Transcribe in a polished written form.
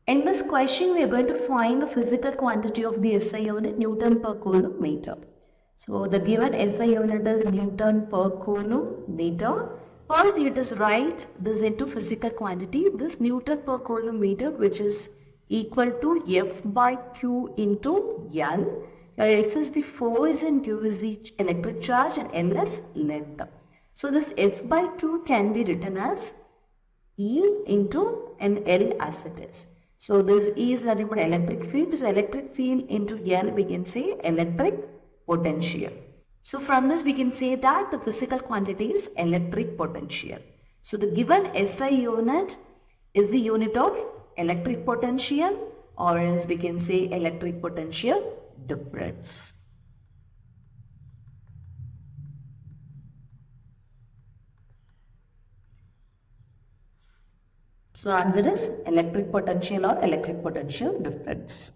In this question, we are going to find the physical quantity of the SI unit, Newton per Coulomb meter. So the given SI unit is Newton per Coulomb meter. First, it is write this into physical quantity. This Newton per Coulomb meter, which is equal to F by Q into N. Where F is the force and Q is the electric charge and N is length. So this F by Q can be written as E into an L as it is. So this E is nothing but electric field. So electric field into L, we can say electric potential. So from this we can say that the physical quantity is electric potential. So the given SI unit is the unit of electric potential, or else we can say electric potential difference. So answer is electric potential or electric potential difference.